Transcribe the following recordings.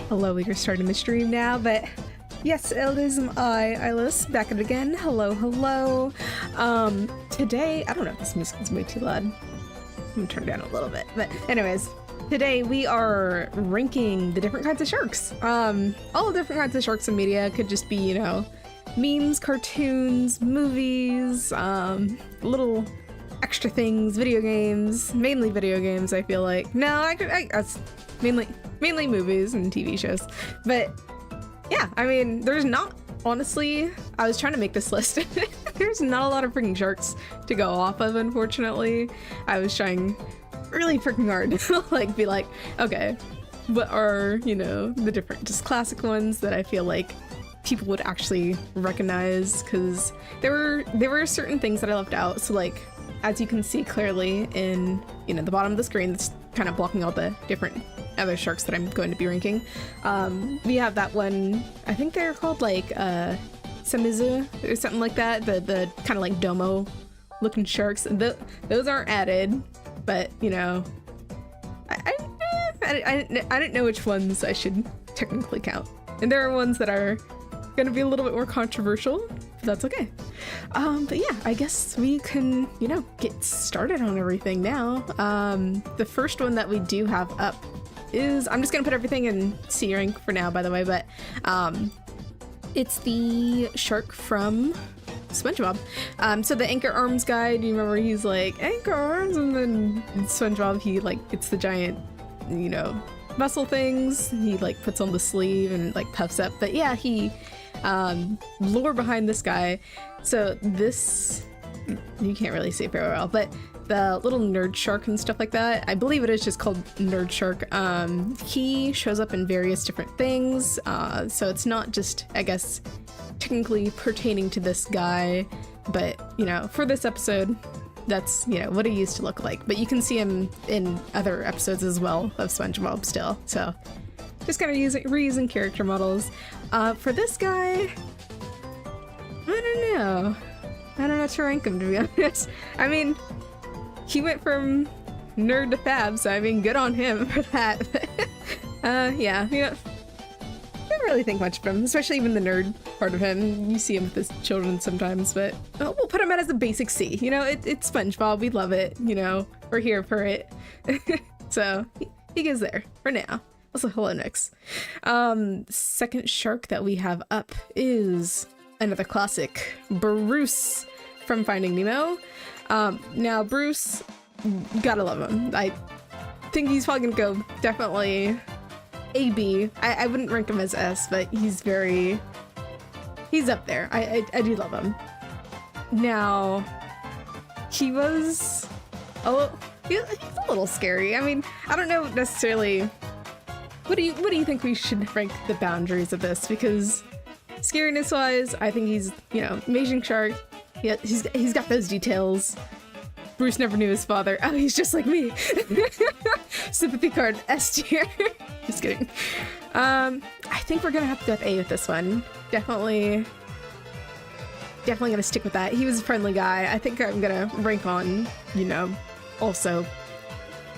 Hello, we are starting the stream now, but yes, it is I, Ilis, back at it again. Hello, hello. Today, I don't know if this music is way too loud. I'm gonna turn it down a little bit, but anyways, today we are ranking the different kinds of sharks. All the different kinds of sharks in media could just be, you know, memes, cartoons, movies, little extra things, video games, mainly video games, I feel like. No, I guess mainly movies and TV shows. But yeah, I mean, there's not, honestly, I was trying to make this list. There's not a lot of freaking sharks to go off of, unfortunately. I was trying really freaking hard to like be like, okay, what are, you know, the different just classic ones that I feel like people would actually recognize, because there were certain things that I left out. So like, as you can see clearly in, you know, the bottom of the screen, that's kind of blocking all the different other sharks that I'm going to be ranking. We have that one, I think they're called like Samizu or something like that, the kind of like domo looking sharks. Those aren't added, but you know, I didn't know which ones I should technically count, and there are ones that are gonna be a little bit more controversial, but that's okay. But yeah, I guess we can, you know, get started on everything now. The first one that we do have up is, I'm just gonna put everything in C rank for now, by the way, but it's the shark from SpongeBob. So the anchor arms guy, do you remember he's like, anchor arms, and then SpongeBob, he like gets the giant, you know, muscle things, he like puts on the sleeve and like puffs up. But yeah, he lore behind this guy. So this, you can't really see it very well, but the little nerd shark and stuff like that, I believe it is just called nerd shark. He shows up in various different things, so it's not just, I guess, technically pertaining to this guy, but you know, for this episode, that's, you know, what he used to look like. But you can see him in other episodes as well of SpongeBob still, so just kind of reusing character models. For this guy, I don't know to rank him, to be honest. I mean, he went from nerd to fab, so I mean, good on him for that. Yeah, you know, I don't really think much of him, especially even the nerd part of him. You see him with his children sometimes, but we'll put him out as a basic C. You know, it's SpongeBob, we love it, you know, we're here for it. So he goes there for now. Also, hello, Nix. Second shark that we have up is another classic, Bruce from Finding Nemo. Now Bruce, gotta love him. I think he's probably gonna go definitely A, B. I wouldn't rank him as S, but he's up there. I do love him. Now, he was he's a little scary. I mean, I don't know necessarily. What do you think we should rank the boundaries of this? Because scariness wise, I think he's, you know, amazing shark. Yeah, he's got those details. Bruce never knew his father. Oh, he's just like me. Sympathy card S tier. Just kidding. I think we're gonna have to go with A with this one. Definitely gonna stick with that. He was a friendly guy. I think I'm gonna rank on, you know, also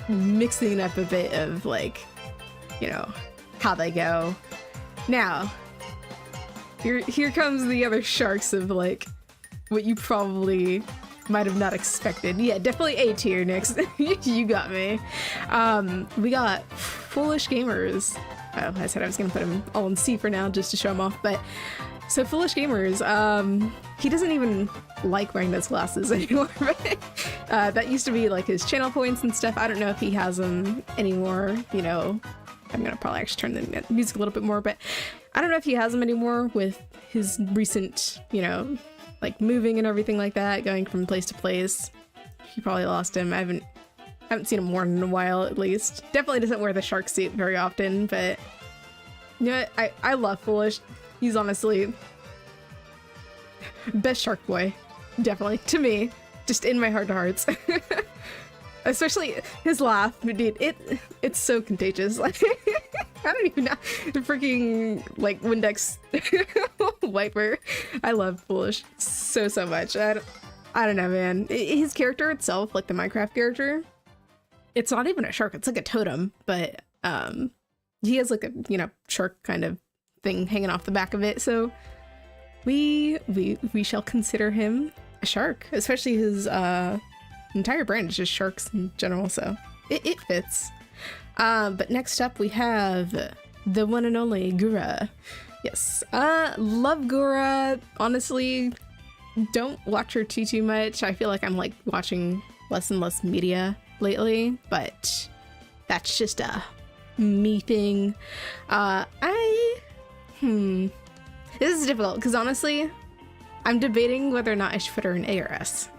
mixing up a bit of like, you know, how they go. Now, here comes the other sharks of like what you probably might have not expected. Yeah, definitely A tier next. You got me. We got Foolish Gamers. Oh, I said I was gonna put him all in C for now just to show him off, but so Foolish Gamers, he doesn't even like wearing those glasses anymore, right? That used to be like his channel points and stuff. I don't know if he has them anymore, you know. I'm gonna probably actually turn the music a little bit more, but I don't know if he has them anymore with his recent, you know, like moving and everything like that, going from place to place. He probably lost him. I haven't seen him worn in a while, at least. Definitely doesn't wear the shark suit very often, but you know what? I love Foolish. He's honestly best shark boy, definitely, to me, just in my heart of hearts. Especially his laugh, dude, it's so contagious. Like, I don't even know, the freaking like Windex wiper. I love Foolish so much. I don't know, man. His character itself, like the Minecraft character, it's not even a shark, it's like a totem, but he has like a, you know, shark kind of thing hanging off the back of it. So we shall consider him a shark, especially his entire brand is just sharks in general. So it fits. But next up we have the one and only Gura. Yes. Love Gura. Honestly, don't watch her too much. I feel like I'm like watching less and less media lately, but that's just a me thing. This is difficult because honestly, I'm debating whether or not I should put her in A or S.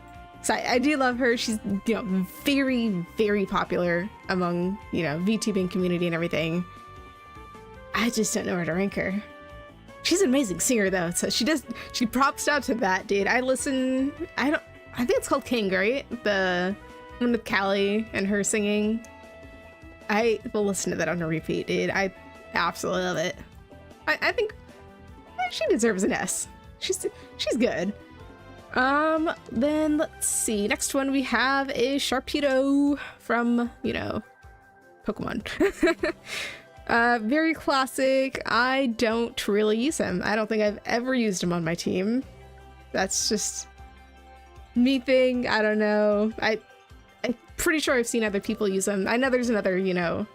So I do love her. She's, you know, very, very popular among, you know, VTubing community and everything. I just don't know where to rank her. She's an amazing singer though, so she props out to that, dude. I think it's called King, right? The one with Callie and her singing. I will listen to that on a repeat, dude. I absolutely love it. I think she deserves an S. She's good. Then let's see. Next one we have is Sharpedo from, you know, Pokemon. Very classic. I don't really use him. I don't think I've ever used him on my team. That's just me thing. I don't know. I'm pretty sure I've seen other people use him. I know there's another, you know,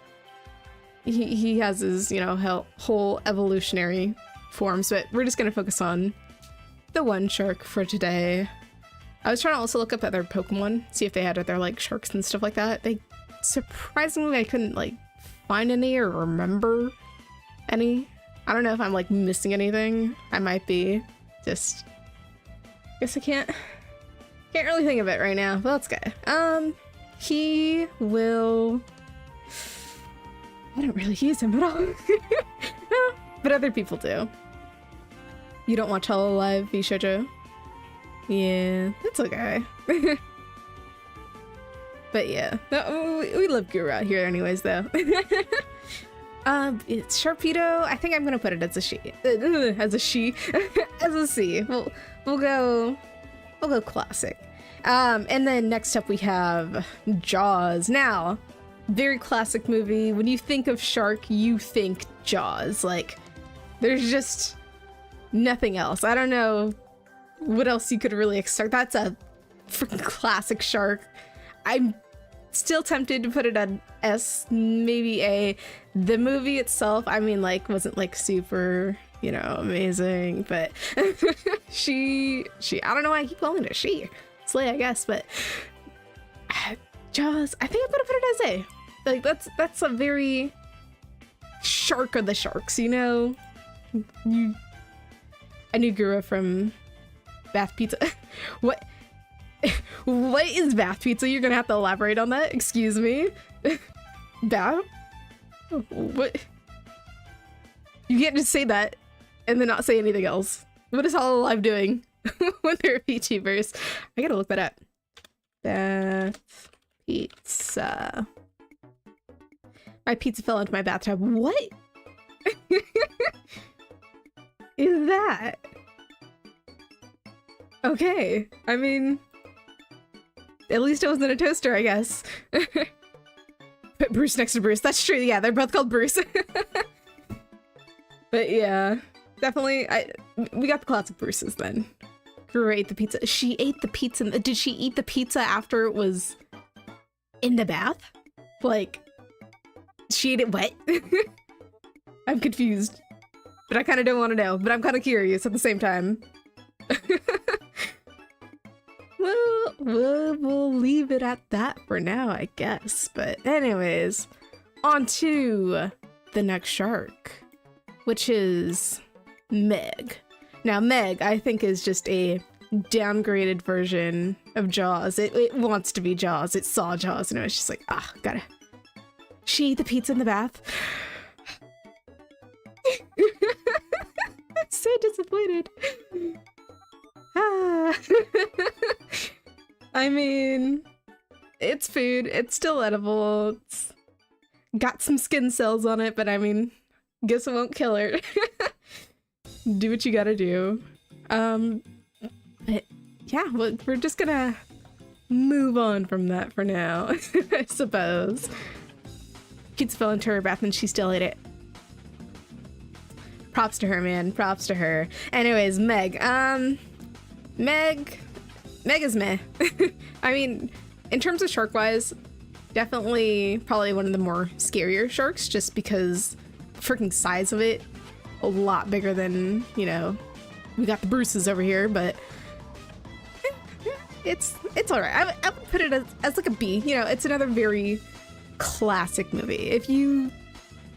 he has his, you know, whole evolutionary forms, but we're just gonna focus on the one shark for today. I was trying to also look up other Pokemon, see if they had other like sharks and stuff like that. They surprisingly I couldn't like find any or remember any. I don't know if I'm like missing anything. I might be. Just guess I can't really think of it right now. But that's good. He will. I don't really use him at all. But other people do. You don't watch Hololive, VShojo? Yeah, that's okay. But yeah, no, we love Gura here anyways, though. It's Sharpedo. I think I'm gonna put it as a she. As a she. As a C. We'll go classic. And then next up we have Jaws. Now, very classic movie. When you think of shark, you think Jaws. Like, there's just nothing else. I don't know what else you could really expect. That's a freaking classic shark. I'm still tempted to put it on S, maybe A. The movie itself, I mean, like, wasn't like super, you know, amazing, but she, I don't know why I keep calling her she. Slay, I guess, but Jaws, I think I'm gonna put it as A. Like, that's a very shark of the sharks, you know? I knew Gura from Bath Pizza. What is Bath Pizza? You're gonna have to elaborate on that. Excuse me. Bath? What? You can't just say that and then not say anything else. What is Hololive doing when they're VTubers? I gotta look that up. Bath Pizza. My pizza fell into my bathtub. What is that? Okay, I mean, at least it wasn't a toaster, I guess. Put Bruce next to Bruce. That's true. Yeah, they're both called Bruce. But yeah, definitely. We got the classic Bruces then. Great, the pizza. She ate the pizza. Did she eat the pizza after it was in the bath? Like, she ate it wet? I'm confused. But I kind of don't want to know. But I'm kind of curious at the same time. Well, we'll leave it at that for now, I guess. But anyways, on to the next shark, which is Meg. Now, Meg, I think, is just a downgraded version of Jaws. It wants to be Jaws. It saw Jaws, and it was just like, gotta. She ate the pizza in the bath. I'm so disappointed. I mean, it's food. It's still edible. It's got some skin cells on it, but I mean, guess it won't kill her. Do what you gotta do. But yeah, well, we're just gonna move on from that for now, I suppose. Pizza fell into her bath and she still ate it. props to her, man. Props to her. Anyways, Meg. Meg is meh. I mean, in terms of shark-wise, definitely probably one of the more scarier sharks, just because freaking size of it, a lot bigger than, you know, we got the Bruces over here, but it's all right. I would put it as like a B. You know, it's another very classic movie. If you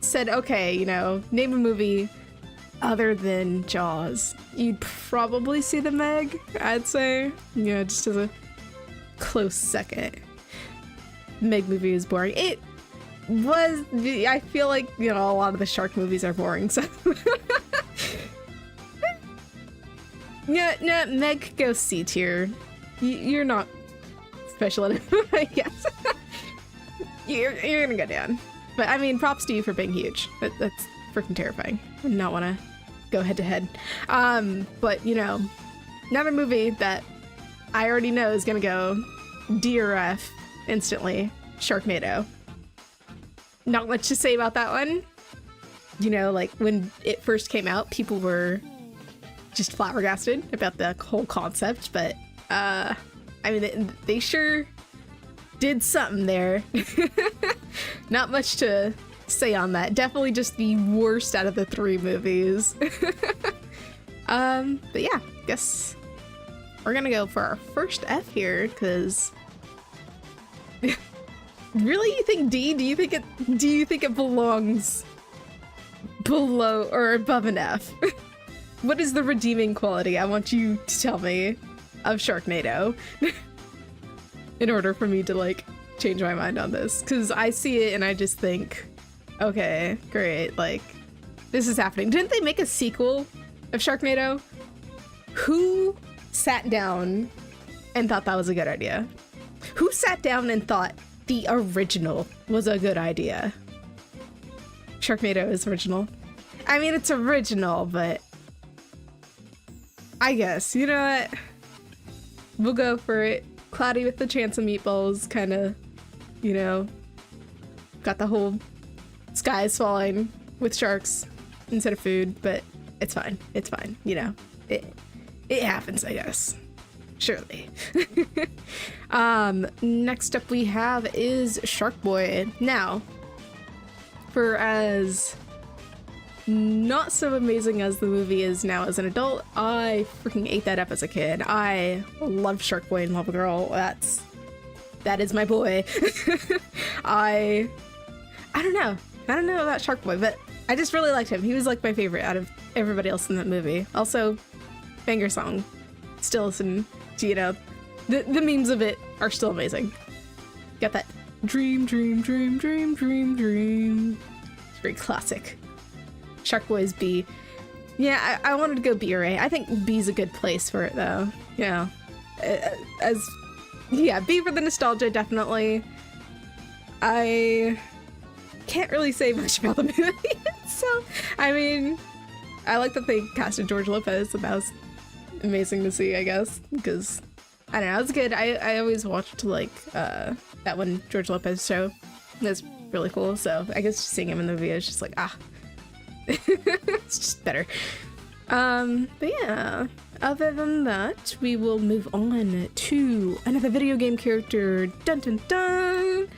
said, okay, you know, name a movie other than Jaws, you'd probably see the Meg, I'd say. You know, just as a close second. Meg movie is boring. It was, I feel like, you know, a lot of the shark movies are boring, so. Yeah, no, Meg goes C tier. You're not special enough, I guess. you're gonna go down. But I mean, props to you for being huge. That's freaking terrifying. I do not want to go head to head. But you know, another movie that I already know is gonna go D or F instantly. Sharknado. Not much to say about that one. You know, like when it first came out, people were just flabbergasted about the whole concept, but I mean, they sure did something there. Not much to say on that. Definitely just the worst out of the three movies. But yeah, guess we're gonna go for our first F here, because really, you think D? Do you think it belongs below or above an F? What is the redeeming quality? I want you to tell me of Sharknado in order for me to like change my mind on this, because I see it and I just think, okay, great, like this is happening. Didn't they make a sequel of Sharknado? Who sat down and thought that was a good idea? Who sat down and thought the original was a good idea? Sharknado is original. I mean, it's original, but I guess, you know what? We'll go for it. Cloudy with the Chance of Meatballs, kind of, you know, got the whole sky is falling with sharks instead of food, but it's fine. It's fine. You know, it happens, I guess. Surely. Next up we have is Shark Boy. Now, for as not so amazing as the movie is now as an adult, I freaking ate that up as a kid. I loved Shark Boy and Lava Girl. That is my boy. I don't know about Shark Boy, but I just really liked him. He was like my favorite out of everybody else in that movie. Also, banger song. Still listen to, you know, the memes of it are still amazing. Got that dream, dream, dream, dream, dream, dream. It's very classic. Shark Boy is B. Yeah, I wanted to go B or A. I think B's a good place for it, though. Yeah. Yeah, B for the nostalgia, definitely. I can't really say much about the movie. So, I mean, I like that they casted George Lopez, and that was amazing to see, I guess, because, I don't know, it was good. I always watched, like, that one George Lopez show. That's really cool, so I guess just seeing him in the movie is just like, it's just better. But yeah, other than that, we will move on to another video game character. Dun dun dun!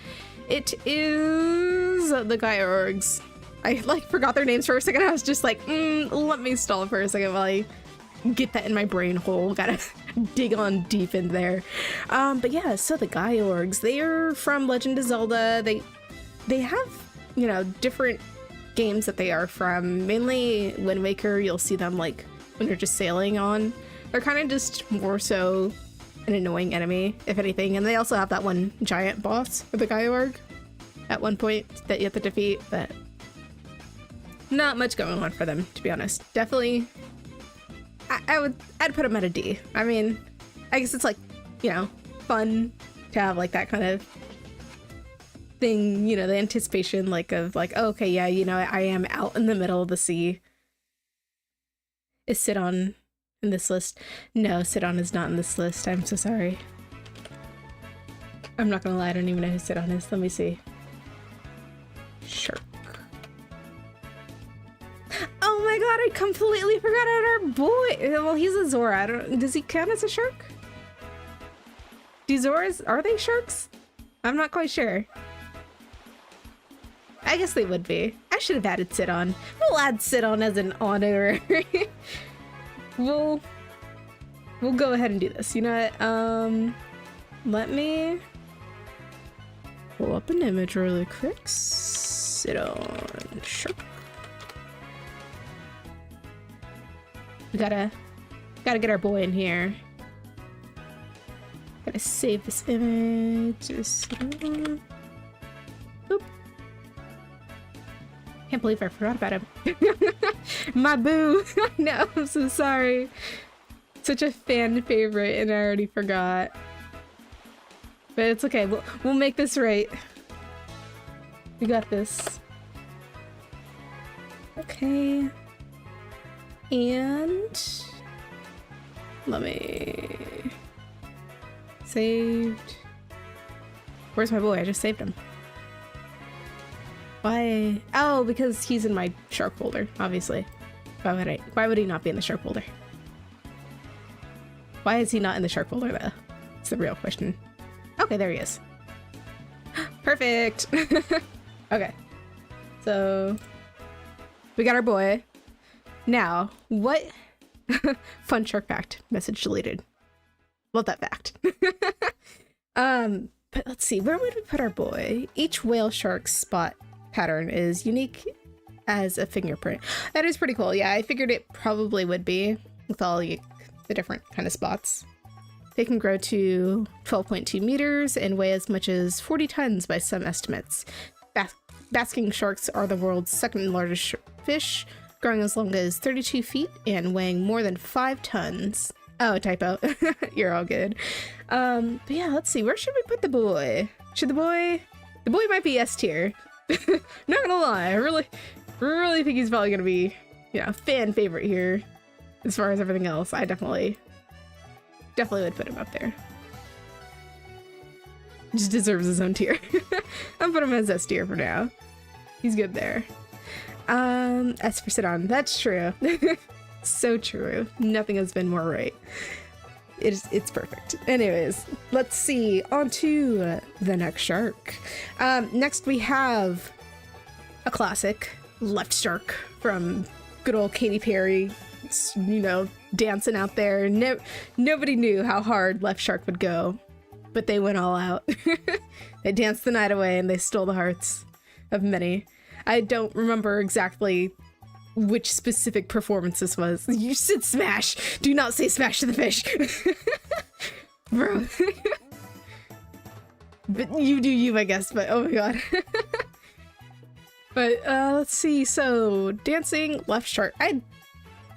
It is the Gyorgs. I like forgot their names for a second. I was just like, let me stall for a second while I get that in my brain hole. Gotta dig on deep in there. But yeah, so the Gyorgs, they are from Legend of Zelda. They have, you know, different games that they are from. Mainly Wind Waker, you'll see them like when you're just sailing on. They're kind of just more so an annoying enemy, if anything. And they also have that one giant boss with the Gyorg at one point that you have to defeat, but not much going on for them, to be honest. Definitely, I'd put them at a D. I mean, I guess it's like, you know, fun to have like that kind of thing, you know, the anticipation like of like, oh, okay, yeah, you know, I am out in the middle of the sea. Is Sidon in this list? No, Sidon is not in this list. I'm so sorry. I'm not gonna lie, I don't even know who Sidon is. Let me see. Shark. Oh my god, I completely forgot about our boy. Well, he's a Zora. Does he count as a shark? Do Zoras, are they sharks? I'm not quite sure. I guess they would be. I should have added Sit on. We'll add Sit on as an honor. We'll go ahead and do this. You know what? Let me pull up an image really quick. Sit on shark. We gotta get our boy in here. Gotta save this image. Just boop. Can't believe I forgot about him. My boo. No, I'm so sorry. Such a fan favorite, and I already forgot. But it's okay. We'll make this right. We got this. Okay. And let me saved. Where's my boy? I just saved him. Why? Oh, because he's in my shark folder, obviously. Why would he not be in the shark folder? Why is he not in the shark folder though? It's the real question. Okay, there he is. Perfect. Okay. So we got our boy. Now, what fun shark fact. Message deleted. Love that fact. But let's see, where would we put our boy? Each whale shark's spot pattern is unique as a fingerprint. That is pretty cool. Yeah, I figured it probably would be with all the different kind of spots. They can grow to 12.2 meters and weigh as much as 40 tons by some estimates. Basking sharks are the world's second largest fish, growing as long as 32 feet and weighing more than 5 tons. Oh, typo. You're all good. But yeah, let's see. Where should we put the boy? Should the boy might be S tier. Not gonna lie. I really think he's probably gonna be, fan favorite here. As far as everything else, I definitely would put him up there. Just deserves his own tier. I'll put him as S tier for now. He's good there. S for sit on. That's true. So true. Nothing has been more right. It's perfect. Anyways, let's see. On to the next shark. Next we have a classic, Left Shark from good old Katy Perry. It's, dancing out there. Nobody knew how hard Left Shark would go, but they went all out. They danced the night away and they stole the hearts of many. I don't remember exactly which specific performance this was. You said smash! Do not say smash to the fish! Bro. But you do you, I guess, but oh my god. But, let's see, so, dancing, Left Shark.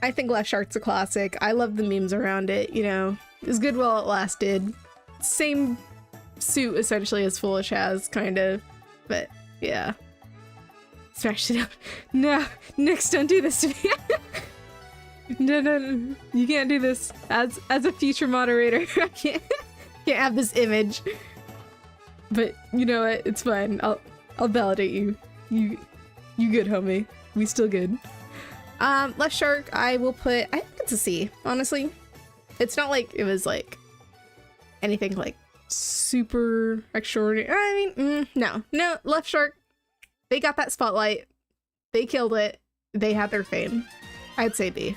I think Left Shark's a classic. I love the memes around it, It was good while it lasted. Same suit, essentially, as Foolish has, kind of. But, yeah. Smash it up. No, Nyx, don't do this to me. No, you can't do this. As a future moderator, I can't have this image. But you know what? It's fine. I'll validate you. You good, homie. We still good. Left Shark, I will put. I think it's a C. Honestly, it's not like it was like anything like super extraordinary. I mean, no. Left Shark. They got that spotlight. They killed it. They had their fame. I'd say B.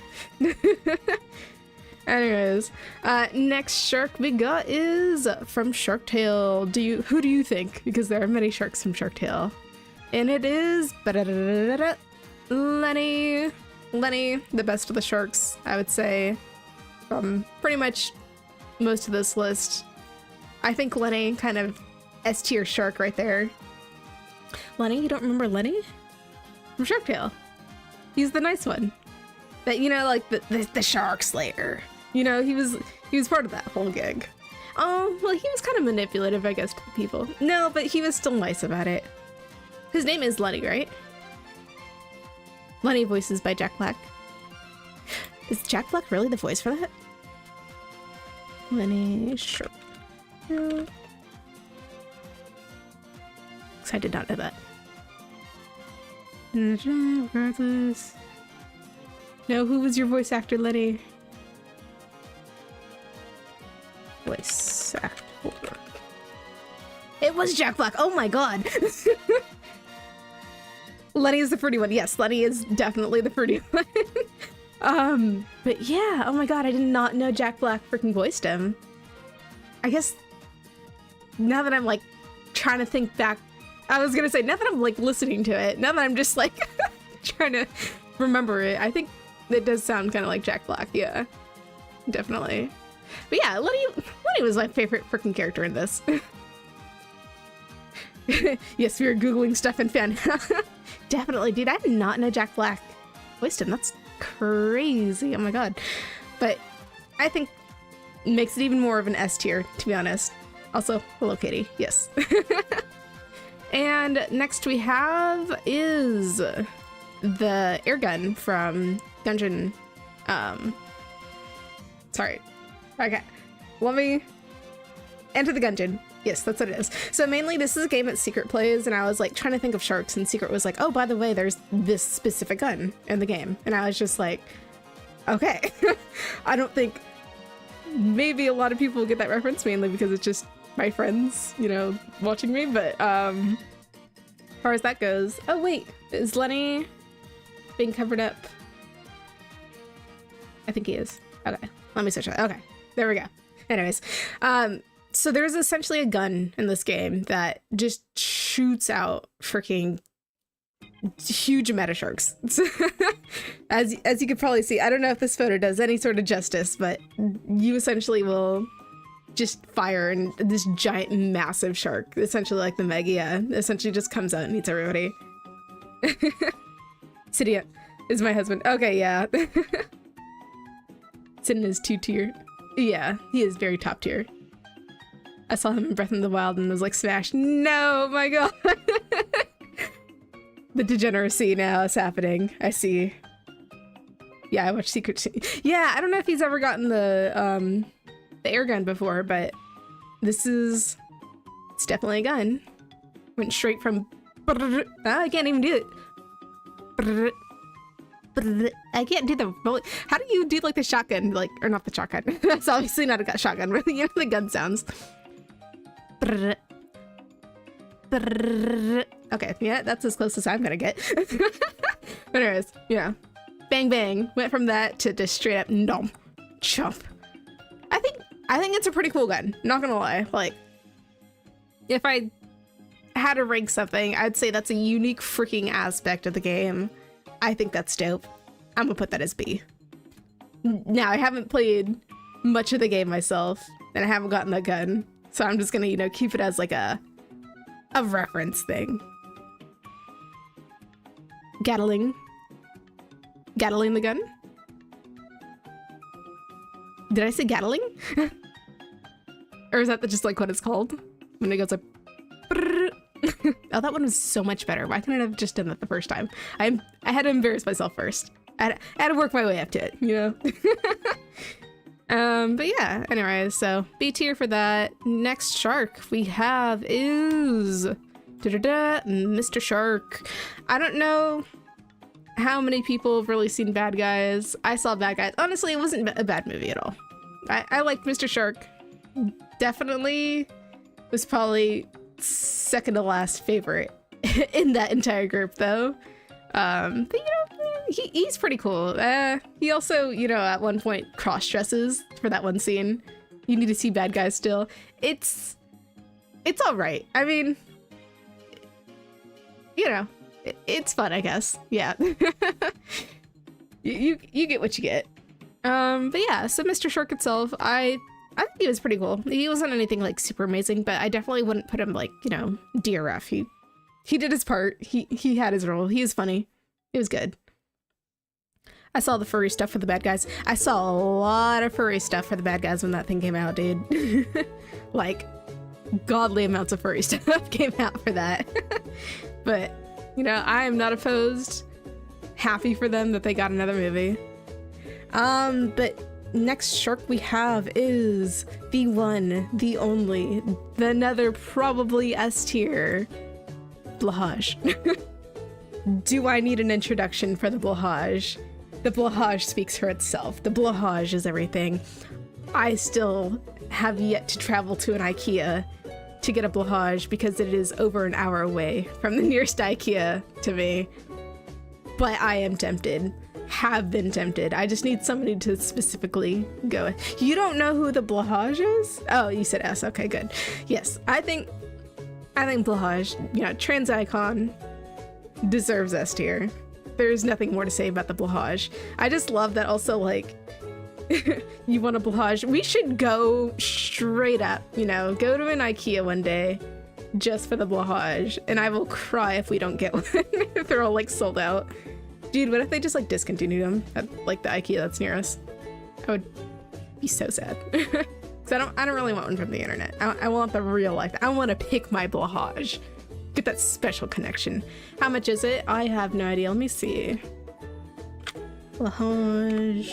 Anyways, next shark we got is from Shark Tale. Who do you think? Because there are many sharks from Shark Tale. And it is Lenny. Lenny, the best of the sharks, I would say. From pretty much most of this list. I think Lenny, kind of S tier shark right there. Lenny, you don't remember Lenny? From Shark Tale. He's the nice one. That, like the shark slayer. He was part of that whole gig. Oh, well, he was kind of manipulative, I guess, to the people. No, but he was still nice about it. His name is Lenny, right? Lenny voices by Jack Black. Is Jack Black really the voice for that? Lenny Shark. I did not know that. Regardless. No, who was your voice actor, Lenny? Voice actor. It was Jack Black. Oh my god. Lenny is the fruity one. Yes, Lenny is definitely the fruity one. But yeah, oh my god, I did not know Jack Black freaking voiced him. I guess now that I'm like trying to think back, I was gonna say now that I'm like listening to it, now that I'm just like trying to remember it, I think it does sound kind of like Jack Black. Yeah, definitely. But yeah, Lenny was my favorite freaking character in this. Yes, we were Googling stuff and fan. Definitely, dude, I did not know Jack Black voiced him. That's crazy. Oh my god. But I think it makes it even more of an S tier, to be honest. Also, Hello Kitty, yes. And next we have is the air gun from Dungeon. Sorry. Okay. Let me enter the Gungeon. Yes, that's what it is. So mainly this is a game that Secret plays, and I was like trying to think of sharks, and Secret was like, oh, by the way, there's this specific gun in the game. And I was just like, okay. I don't think maybe a lot of people get that reference, mainly because it's just my friends, you know, watching me. But as far as that goes, oh wait, is Lenny being covered up? I think he is. Okay, let me search that. Okay, there we go. Anyways, so there's essentially a gun in this game that just shoots out freaking huge meta sharks. as you could probably see, I don't know if this photo does any sort of justice, but you essentially will just fire and this giant massive shark, essentially like the Meg, yeah, essentially just comes out and eats everybody. Cydia is my husband. Okay, yeah. Sidon is 2 tier. Yeah, he is very top tier. I saw him in Breath of the Wild and was like, smash. No, my god. The degeneracy now is happening. I see. Yeah, I watched Secret. Yeah, I don't know if he's ever gotten the air gun before, but it's definitely a gun. Went straight from. Oh, I can't even do it. I can't do the bullet. How do you do like the shotgun? Like, or not the shotgun. That's obviously not a shotgun, but you know the gun sounds. Okay, yeah, that's as close as I'm gonna get. But anyways, yeah. Bang bang. Went from that to just straight up nom. Chomp. I think it's a pretty cool gun. Not gonna lie. Like, if I had to rank something, I'd say that's a unique freaking aspect of the game. I think that's dope. I'm gonna put that as B. Now, I haven't played much of the game myself, and I haven't gotten that gun, so I'm just gonna, you know, keep it as like a reference thing. Gatling the gun? Did I say Gatling? Or is that just like what it's called? When it goes like... Oh, that one was so much better. Why couldn't I have just done that the first time? I had to embarrass myself first. I had to work my way up to it, you know? But yeah, anyways, so B tier for that. Next shark we have is Mr. Shark. I don't know how many people have really seen Bad Guys. I saw Bad Guys. Honestly, it wasn't a bad movie at all. I liked Mr. Shark. Definitely was probably second to last favorite in that entire group, though. But you know, he's pretty cool. He also, you know, at one point cross-dresses for that one scene. You need to see Bad Guys still. It's all right. I mean, you know, it's fun, I guess. Yeah. you get what you get. But yeah, so Mr. Shark itself, I think he was pretty cool. He wasn't anything like super amazing, but I definitely wouldn't put him like, you know, DRF. He did his part. He had his role. He was funny. He was good. I saw the furry stuff for the Bad Guys. I saw a lot of furry stuff for the Bad Guys when that thing came out, dude. Like, godly amounts of furry stuff came out for that. But, you know, I am not opposed. Happy for them that they got another movie. But next shark we have is the one, the only, the another probably S tier, blåhaj. Do I need an introduction for the blåhaj? The blåhaj speaks for itself. The blåhaj is everything. I still have yet to travel to an IKEA to get a blåhaj because it is over an hour away from the nearest IKEA to me. But I am tempted. Have been tempted. I just need somebody to specifically go with. You don't know who the blåhaj is? Oh, you said S. Okay, good. Yes, I think blåhaj, you know, trans icon, deserves S tier. There's nothing more to say about the blåhaj. I just love that also, like, you want a blåhaj. We should go straight up, you know, go to an IKEA one day just for the blåhaj, and I will cry if we don't get one, if they're all, like, sold out. Dude, what if they just, like, discontinued them at, like, the IKEA that's near us? I would be so sad. Because I don't really want one from the internet. I want the real life. I want to pick my blåhaj. Get that special connection. How much is it? I have no idea. Let me see. Blåhaj.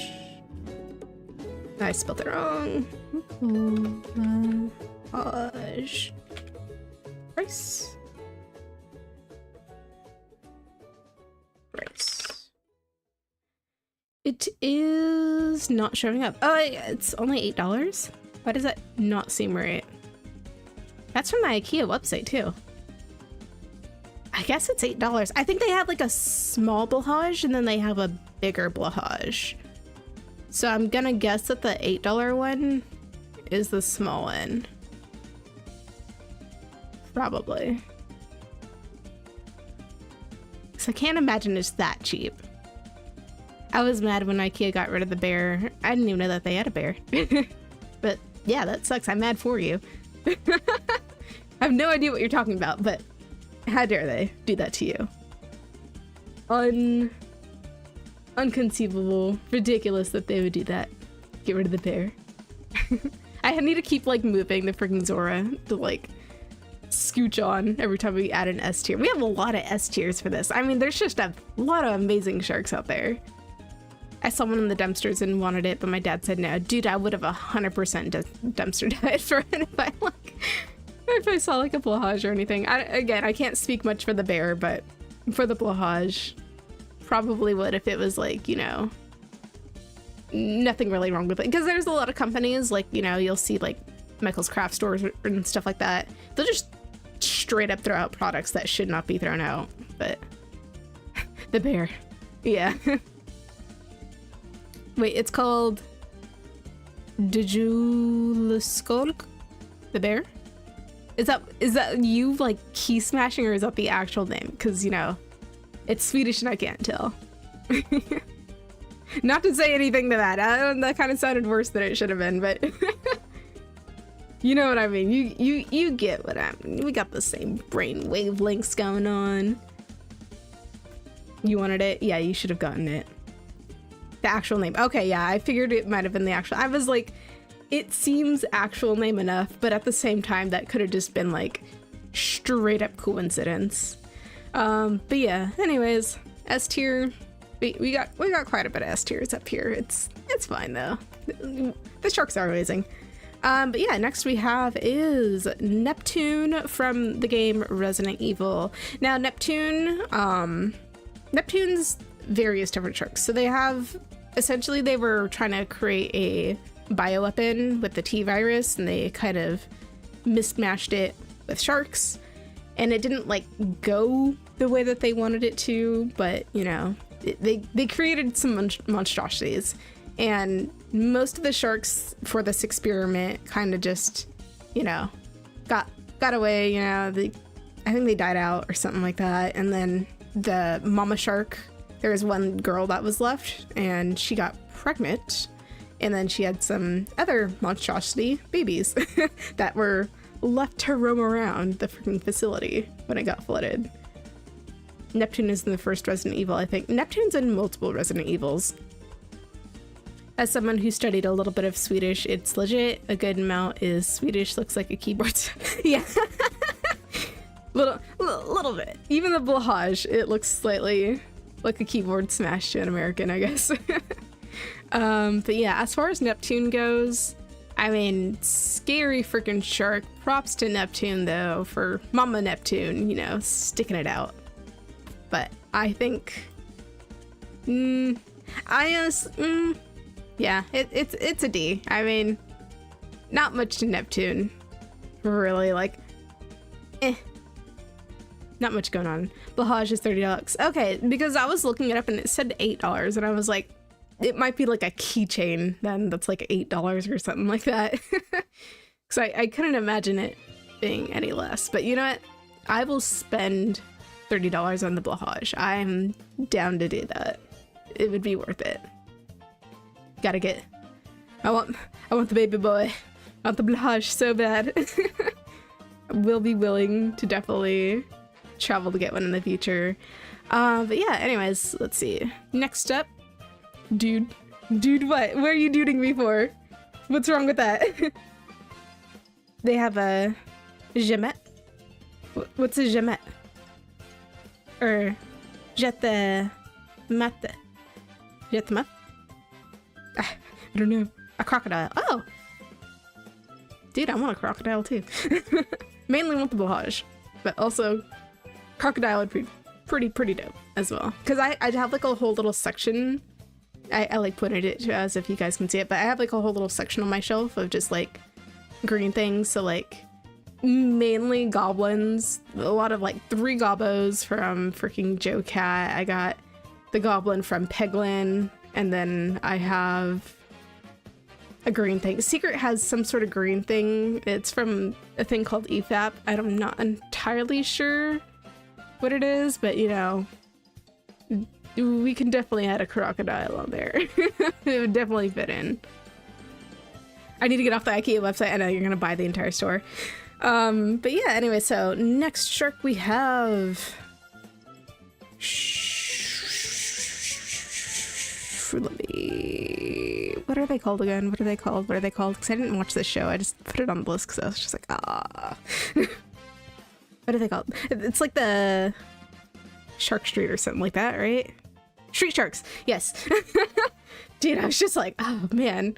I spelled it wrong. Blåhaj. Price. Price. It is not showing up. Oh, it's only $8. Why does that not seem right? That's from the IKEA website too. I guess it's $8. I think they have like a small blåhaj and then they have a bigger blåhaj. So I'm gonna guess that the $8 one is the small one. Probably. So I can't imagine it's that cheap. I was mad when IKEA got rid of the bear. I didn't even know that they had a bear. But yeah, that sucks. I'm mad for you. I have no idea what you're talking about, but how dare they do that to you? Unconceivable. Ridiculous that they would do that. Get rid of the bear. I need to keep like moving the freaking Zora to like scooch on every time we add an S tier. We have a lot of S tiers for this. I mean, there's just a lot of amazing sharks out there. I saw one in the dumpsters and wanted it, but my dad said no. Dude, I would have 100% dumpster died for it if I saw like a blåhaj or anything. Again, I can't speak much for the bear, but for the blåhaj, probably would if it was like, you know, nothing really wrong with it. Because there's a lot of companies, like, you know, you'll see like Michael's craft stores and stuff like that. They'll just straight up throw out products that should not be thrown out. But the bear, yeah. Wait, it's called Djulaskolk? The bear? Is that you like key smashing or is that the actual name? Because, you know, it's Swedish and I can't tell. Not to say anything to that. That kind of sounded worse than it should have been, but you know what I mean. You get what I mean. We got the same brain wavelengths going on. You wanted it? Yeah, you should have gotten it. The actual name. Okay, yeah, I figured it might have been the actual. I was like, it seems actual name enough, but at the same time, that could have just been like straight up coincidence. But yeah, anyways, S tier. We got quite a bit of S tiers up here. It's fine though. The sharks are amazing. But yeah, next we have is Neptune from the game Resident Evil. Now Neptune's various different sharks. So they have, essentially they were trying to create a bioweapon with the T virus and they kind of mismatched it with sharks and it didn't like go the way that they wanted it to, but you know, they created some monstrosities and most of the sharks for this experiment kind of just, you know, got away, you know, I think they died out or something like that. And then the mama shark, there was one girl that was left and she got pregnant and then she had some other monstrosity babies that were left to roam around the freaking facility when it got flooded. Neptune is in the first Resident Evil, I think. Neptune's in multiple Resident Evils. As someone who studied a little bit of Swedish, it's legit. A good amount is Swedish. Looks like a keyboard. Yeah. little bit. Even the blåhaj, it looks slightly like a keyboard smashed to an American, I guess. But yeah, as far as Neptune goes, I mean, scary freaking shark. Props to Neptune though, for Mama Neptune, you know, sticking it out. But I think, Yeah, it's a D. I mean, not much to Neptune, really. Like, not much going on. Blåhaj is $30. Okay, because I was looking it up and it said $8, and I was like, it might be like a keychain then that's like $8 or something like that. Because I couldn't imagine it being any less. But you know what? I will spend $30 on the blåhaj. I'm down to do that. It would be worth it. Gotta get. I want the baby boy. I want the blåhaj so bad. Will be willing to definitely travel to get one in the future. But yeah, anyways, let's see. Next up, dude, what? What are you duding me for? What's wrong with that? They have a Jemet. What's a Jemet? Or Jette Mate. Jette Mate? I don't know. A crocodile. Oh! Dude, I want a crocodile too. Mainly want the blåhaj, but also crocodile would be pretty dope as well. Because I'd have like a whole little section. I like pointed it to as if you guys can see it, but I have like a whole little section on my shelf of just like green things. So like mainly goblins, a lot of like 3 gobbos from freaking Joe Cat. I got the goblin from Peglin, and then I have a green thing. Secret has some sort of green thing. It's from a thing called EFAP. I'm not entirely sure what it is, but you know, we can definitely add a crocodile on there. It would definitely fit in. I need to get off the IKEA website. I know you're gonna buy the entire store. But yeah, anyway, so next shark we have... What are they called again? What are they called? Because I didn't watch this show. I just put it on the list because I was just like, ah. What are they called? It's like the Shark Street or something like that, right? Street Sharks. Yes. Dude, I was just like, oh man.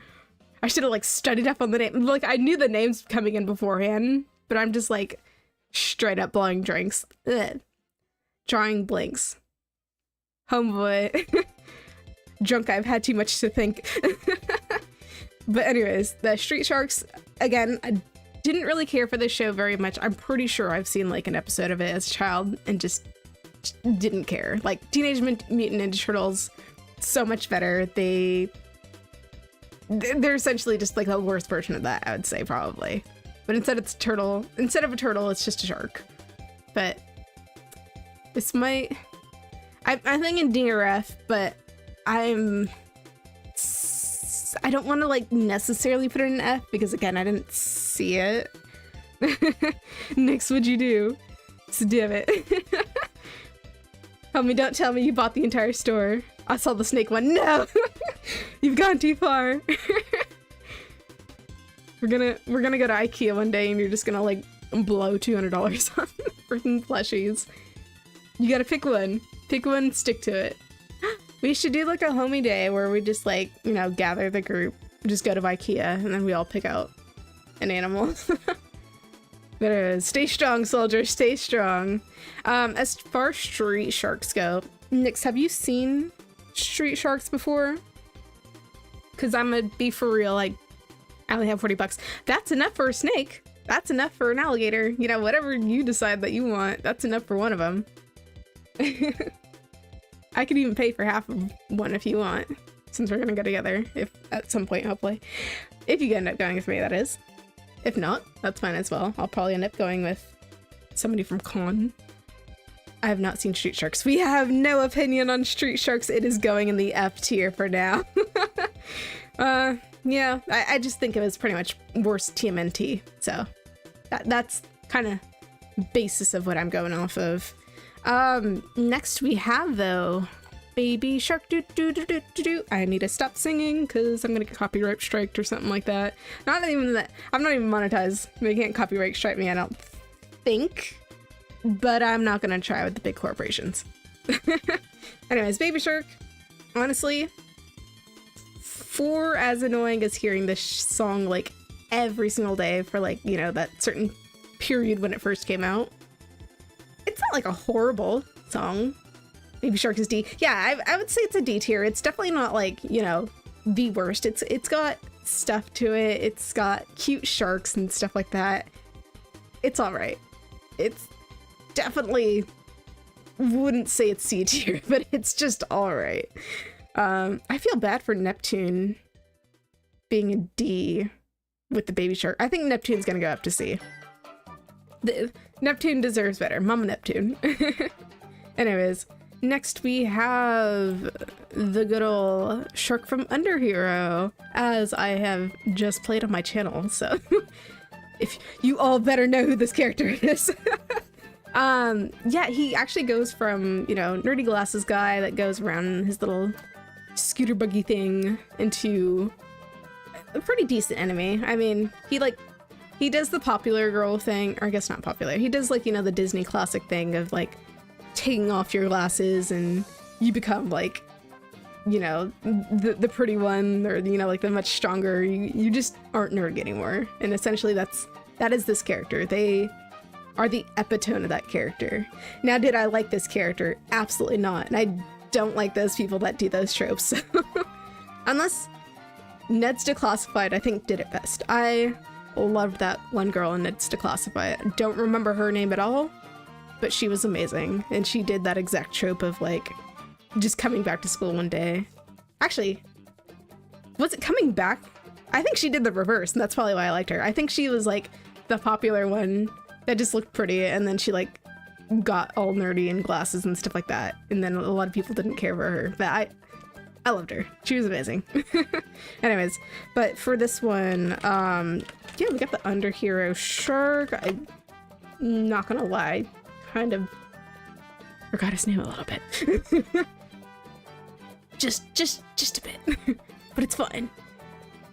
I should have like studied up on the name. Like I knew the names coming in beforehand, but I'm just like straight up blowing drinks. Ugh. Drawing blanks. Homeboy. Drunk, I've had too much to think. But anyways, the Street Sharks, again, I didn't really care for this show very much. I'm pretty sure I've seen like an episode of it as a child and just didn't care. Like Teenage Mutant Ninja Turtles, so much better. They're essentially just like the worst version of that, I would say, probably. But instead of a turtle, it's just a shark. But this might... I'm thinking DRF, but I don't want to like necessarily put it in F because again, I didn't see it. Nix, what'd you do? So damn it. Help me, don't tell me you bought the entire store. I saw the snake one. No! You've gone too far. We're gonna go to IKEA one day and you're just gonna like blow $200 on freaking plushies. You gotta pick one. Pick one, stick to it. We should do like a homie day where we just like, you know, gather the group, just go to IKEA, and then we all pick out an animal. But stay strong, soldier, stay strong. As far as street sharks go, Nix, have you seen street sharks before? Because I'm gonna be for real, like, I only have $40. That's enough for a snake. That's enough for an alligator. You know, whatever you decide that you want, that's enough for one of them. I could even pay for half of one if you want, since we're gonna go together, if at some point, hopefully. If you end up going with me, that is. If not, that's fine as well. I'll probably end up going with somebody from Con. I have not seen Street Sharks. We have no opinion on Street Sharks. It is going in the F tier for now. Yeah, I just think it was pretty much worse TMNT. So that's kind of basis of what I'm going off of. Next we have though, Baby Shark doo doo doo doo doo doo. I need to stop singing because I'm gonna get copyright striked or something like that. Not even that. I'm not even monetized. They can't copyright strike me, I don't think. But I'm not gonna try with the big corporations. Anyways, Baby Shark, honestly, for as annoying as hearing this song like every single day for like, you know, that certain period when it first came out, it's not like a horrible song. Baby Shark is D. Yeah, I would say it's a D tier. It's definitely not like, you know, the worst. It's got stuff to it. It's got cute sharks and stuff like that. It's all right. It's definitely, wouldn't say it's C tier, but it's just all right. I feel bad for Neptune being a D with the baby shark. I think Neptune's gonna go up to C. Neptune deserves better. Mama Neptune. Anyways, next we have the good old shark from Underhero, as I have just played on my channel, so if you all better know who this character is. Yeah, he actually goes from, you know, nerdy glasses guy that goes around in his little scooter buggy thing into a pretty decent enemy. I mean, he does the popular girl thing, or I guess not popular. He does, like, you know, the Disney classic thing of, like, taking off your glasses and you become, like, you know, the pretty one, or, you know, like the much stronger. You just aren't nerdy anymore. And essentially that is this character. They are the epitome of that character. Now, did I like this character? Absolutely not. And I don't like those people that do those tropes. Unless Ned's Declassified, I think, did it best. I loved that one girl in Ned's Declassified. I don't remember her name at all, but she was amazing. And she did that exact trope of, like, just coming back to school one day. Actually, was it coming back? I think she did the reverse, and that's probably why I liked her. I think she was, like, the popular one that just looked pretty, and then she, like, got all nerdy and glasses and stuff like that. And then a lot of people didn't care for her, but I loved her. She was amazing. Anyways, but for this one, yeah, we got the Underhero shark. I'm not gonna lie, kind of forgot his name a little bit. just a bit, but it's fine.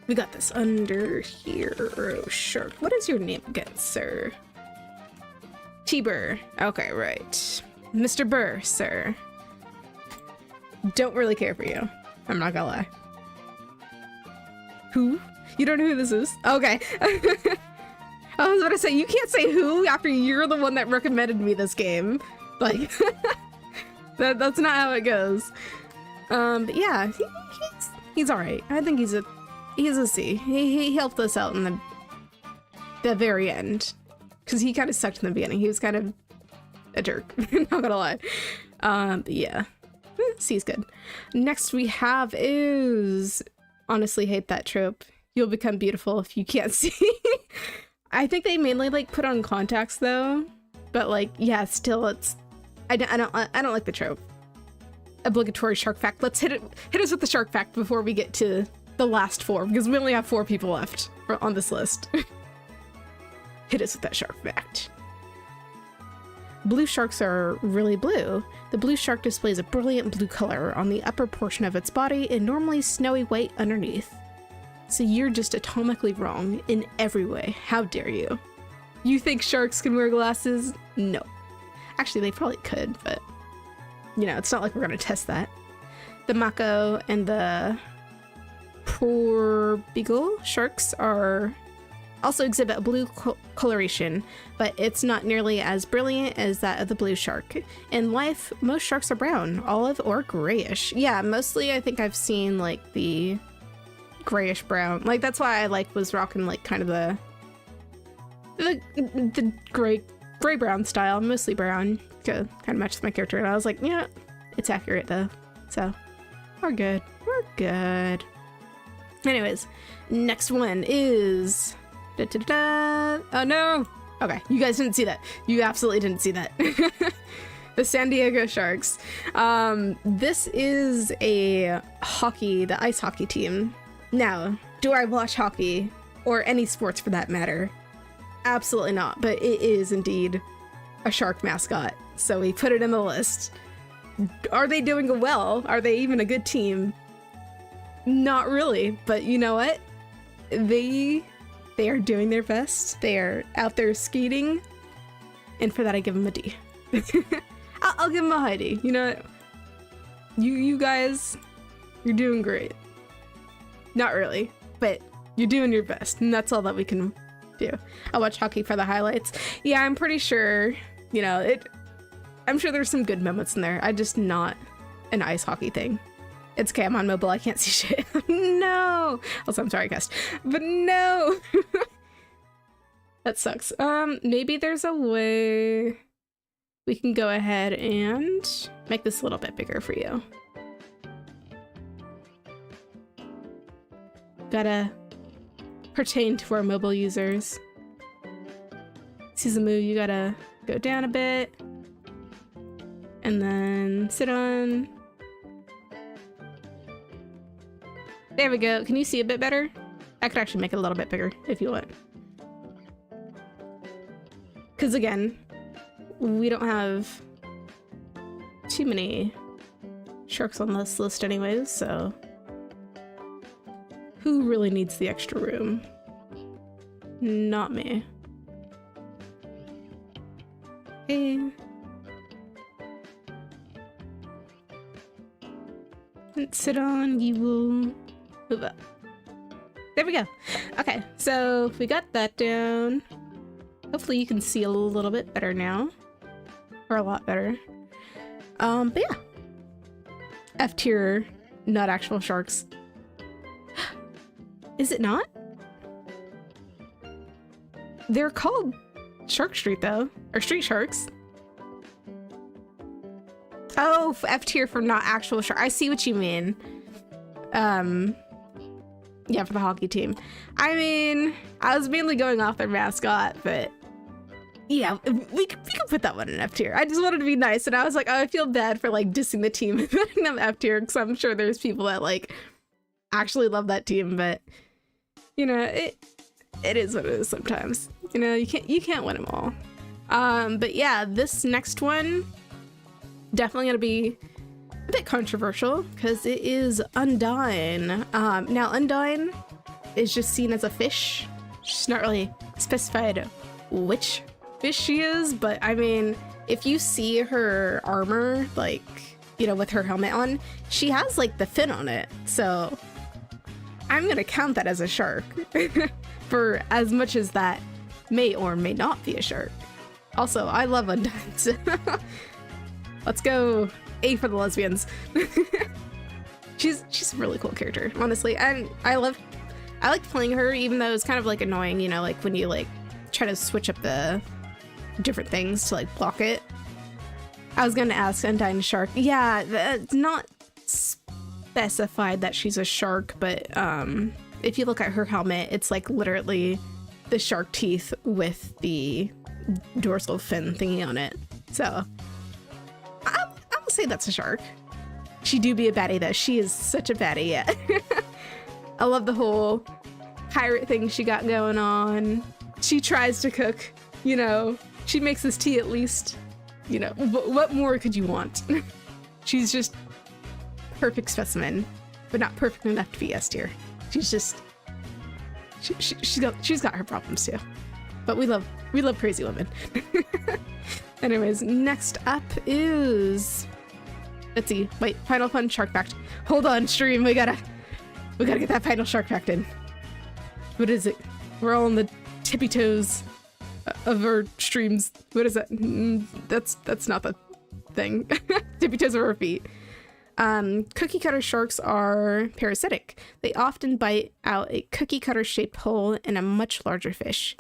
We got this Underhero shark. What is your name again, sir? T-Burr. Okay, right. Mr. Burr, sir. Don't really care for you. I'm not gonna lie. Who? You don't know who this is? Okay. I was about to say, you can't say who after you're the one that recommended me this game. Like, that's not how it goes. But yeah, he's alright. I think he's a C. He helped us out in the very end. Because he kind of sucked in the beginning. He was kind of a jerk. Not gonna lie. But yeah. C's good. Next we have is... Honestly hate that trope. You'll become beautiful if you can't see. I think they mainly, like, put on contacts, though. But, like, yeah, still it's... I don't like the trope. Obligatory shark fact. Let's hit us with the shark fact before we get to the last 4. Because we only have 4 people left on this list. Hit us with that shark fact. Blue sharks are really blue. The blue shark displays a brilliant blue color on the upper portion of its body and normally snowy white underneath. So you're just atomically wrong in every way. How dare you? You think sharks can wear glasses? No. Actually, they probably could, but, you know, it's not like we're gonna test that. The mako and the poor beagle sharks also exhibit a blue coloration, but it's not nearly as brilliant as that of the blue shark. In life, most sharks are brown, olive, or grayish. Yeah, mostly I think I've seen, like, the grayish brown. Like, that's why I, was rocking, like, kind of the gray brown style, mostly brown, to kind of match my character. And I was like, yeah, it's accurate though. So, we're good. We're good. Anyways, next one is... Oh no! Okay, you guys didn't see that. You absolutely didn't see that. The San Diego Sharks. This is the ice hockey team. Now, do I watch hockey, or any sports for that matter? Absolutely not, but it is indeed a shark mascot, so we put it in the list. Are they doing well? Are they even a good team? Not really, but you know what? They are doing their best. They are out there skating, and for that I give them a D. I'll give them a high D. You know what? You guys, you're doing great. Not really, but you're doing your best, and that's all that we can do. I'll watch hockey for the highlights. Yeah, I'm pretty sure, you know, I'm sure there's some good moments in there. I just not an ice hockey thing. It's okay, I'm on mobile, I can't see shit. No! Also, I'm sorry, guys. But no! That sucks. Maybe there's a way we can go ahead and make this a little bit bigger for you. Gotta pertain to our mobile users. Suzumu, you gotta go down a bit. And then sit on. There we go. Can you see a bit better? I could actually make it a little bit bigger if you want. Because again, we don't have too many sharks on this list anyways, so who really needs the extra room? Not me. Okay. Let's sit on, you will move up. There we go. Okay, so we got that down. Hopefully you can see a little bit better now. Or a lot better. But yeah. F tier, not actual sharks. Is it not? They're called Shark Street though, or Street Sharks. Oh, F tier for not actual shark. I see what you mean. Yeah, for the hockey team. I mean, I was mainly going off their mascot, but yeah, we can put that one in F tier. I just wanted to be nice, and I was like, oh, I feel bad for like dissing the team and putting them F tier, because I'm sure there's people that like actually love that team, but you know, it is what it is sometimes. You know, you can't win them all. But yeah, this next one definitely gonna be a bit controversial because it is Undyne. Now Undyne is just seen as a fish. She's not really specified which fish she is, but I mean, if you see her armor, like, you know, with her helmet on, she has like the fin on it, so I'm gonna count that as a shark for as much as that may or may not be a shark. Also, I love Undyne. Let's go A for the lesbians. She's a really cool character, honestly, and I like playing her, even though it's kind of like annoying, you know, like when you like try to switch up the different things to like block it. I was gonna ask Undyne shark. Yeah, it's not specified that she's a shark, but if you look at her helmet, it's like literally the shark teeth with the dorsal fin thingy on it. So I will say that's a shark. She do be a baddie though. She is such a baddie, yeah. I love the whole pirate thing she got going on. She tries to cook, you know, she makes this tea at least. You know, what more could you want? She's just perfect specimen, but not perfect enough to be S tier. She's just, she's got her problems too. But we love crazy women. Anyways, next up is, let's see, wait, final fun shark fact. Hold on, stream, we gotta get that final shark fact in. What is it? We're all on the tippy toes of our streams. What is that? That's not the thing. Tippy toes of our feet. Cookie cutter sharks are parasitic. They often bite out a cookie cutter shaped hole in a much larger fish.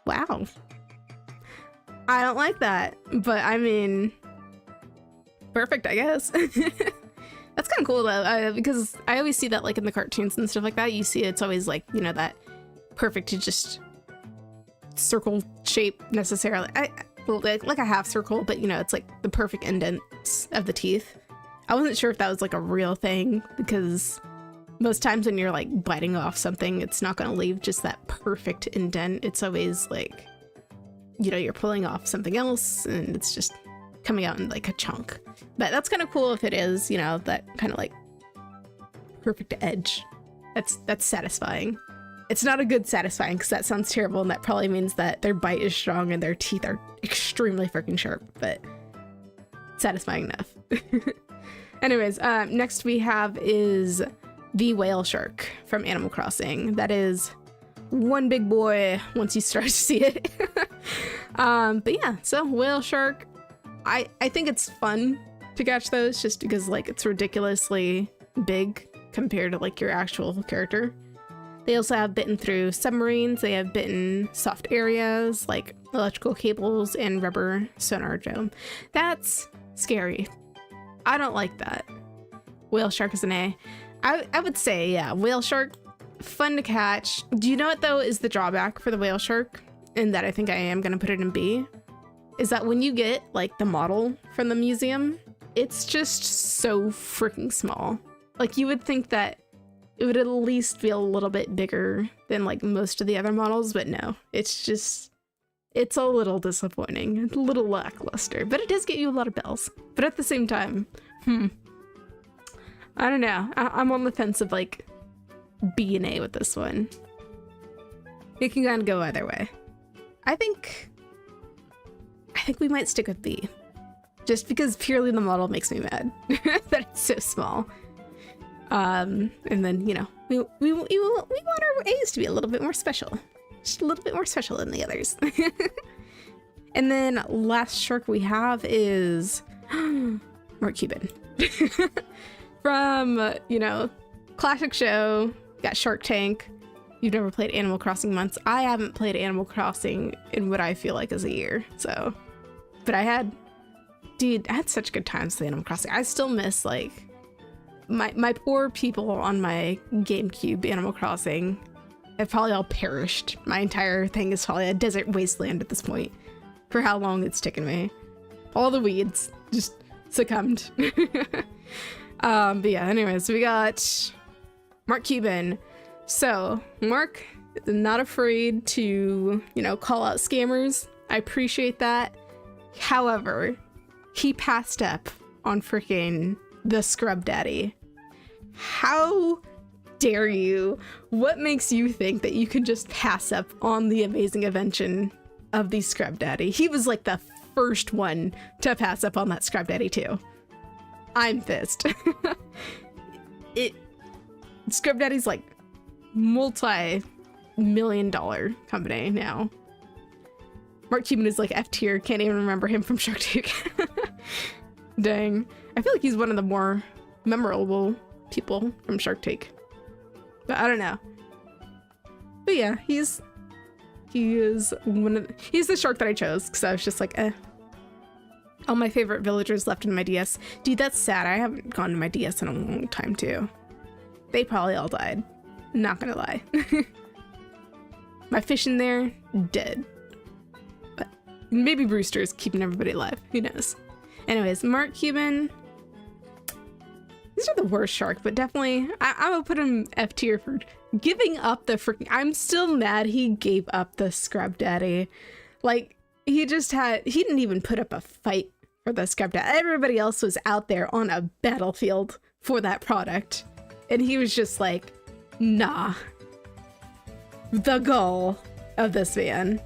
Wow. I don't like that, but I mean, perfect, I guess. That's kind of cool though, because I always see that like in the cartoons and stuff like that. You see it's always like, you know, that perfect to just circle shape necessarily. Well, like a half circle, but you know, it's like the perfect indents of the teeth. I wasn't sure if that was like a real thing, because most times when you're like biting off something, it's not going to leave just that perfect indent. It's always like, you know, you're pulling off something else and it's just coming out in like a chunk. But that's kind of cool if it is, you know, that kind of like perfect edge. That's satisfying. It's not a good satisfying, because that sounds terrible, and that probably means that their bite is strong and their teeth are extremely freaking sharp, but satisfying enough. Anyways, next we have is the whale shark from Animal Crossing. That is one big boy once you start to see it. But yeah, so whale shark, I think it's fun to catch those just because like it's ridiculously big compared to like your actual character. They also have bitten through submarines. They have bitten soft areas like electrical cables and rubber sonar dome. That's scary. I don't like that. Whale shark is an A. I would say, yeah, whale shark, fun to catch. Do you know what though is the drawback for the whale shark? And that I think I am gonna put it in B, is that when you get like the model from the museum, it's just so freaking small. Like you would think that it would at least feel a little bit bigger than like most of the other models, but no, it's a little disappointing, a little lackluster, but it does get you a lot of bells. But at the same time, I don't know. I'm on the fence of like B and A with this one. It can kind of go either way. I think we might stick with B, just because purely the model makes me mad that it's so small. And then, you know, we want our A's to be a little bit more special, just a little bit more special than the others. And then last shark we have is Mark Cuban. From, you know, classic show, got Shark Tank. You've never played Animal Crossing months. I haven't played Animal Crossing in what I feel like is a year, so. But I had such good times with Animal Crossing. I still miss, like, my poor people on my GameCube Animal Crossing have probably all perished. My entire thing is probably a desert wasteland at this point, for how long it's taken me. All the weeds just succumbed. But yeah, anyways, we got Mark Cuban. So Mark is not afraid to, you know, call out scammers. I appreciate that. However, he passed up on freaking the Scrub Daddy. How dare you? What makes you think that you can just pass up on the amazing invention of the Scrub Daddy? He was like the first one to pass up on that Scrub Daddy too. I'm pissed. Scrub Daddy's like multi-million-dollar company now. Mark Cuban is like F tier. Can't even remember him from Shark Tank. Dang. I feel like he's one of the more memorable people from Shark Tank. But I don't know. But yeah, he's the shark that I chose because I was just like, eh. All my favorite villagers left in my DS. Dude, that's sad. I haven't gone to my DS in a long time too. They probably all died. Not gonna lie. My fish in there, dead. But maybe Brewster's keeping everybody alive. Who knows? Anyways, Mark Cuban. These are the worst shark, but definitely I would put him F tier for giving up the freaking. I'm still mad he gave up the Scrub Daddy. Like, he didn't even put up a fight for the Scrub Daddy. Everybody else was out there on a battlefield for that product. And he was just like, nah. The goal of this man.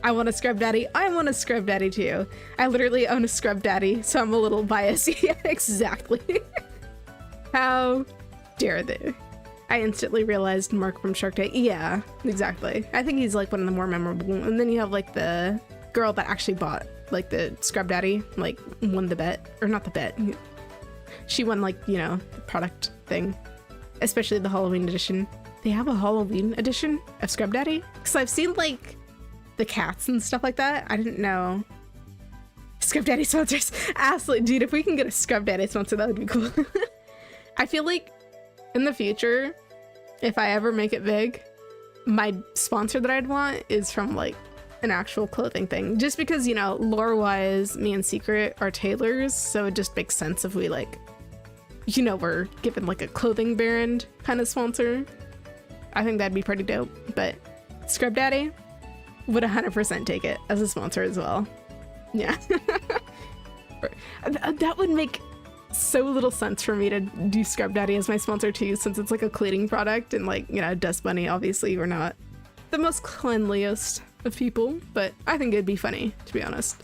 I want a Scrub Daddy. I want a Scrub Daddy too. I literally own a Scrub Daddy, so I'm a little biased. Yeah, exactly. How dare they? I instantly realized Mark from Shark Tank. Yeah, exactly. I think he's like one of the more memorable. And then you have like the girl that actually bought like the Scrub Daddy, like won the bet, or not the bet. She won like, you know, the product thing, especially the Halloween edition. They have a Halloween edition of Scrub Daddy? Because I've seen like the cats and stuff like that. I didn't know. Scrub Daddy sponsors. Absolutely. Dude, if we can get a Scrub Daddy sponsor, that would be cool. I feel like in the future, if I ever make it big, my sponsor that I'd want is from like an actual clothing thing. Just because, you know, lore-wise, me and Secret are tailors, so it just makes sense if we like, you know, we're given like a clothing brand kind of sponsor. I think that'd be pretty dope. But Scrub Daddy would 100% take it as a sponsor as well. Yeah. That would make so little sense for me to do Scrub Daddy as my sponsor too, since it's like a cleaning product, and like, you know, Dust Bunny, obviously we're not the most cleanliest of people, but I think it'd be funny, to be honest.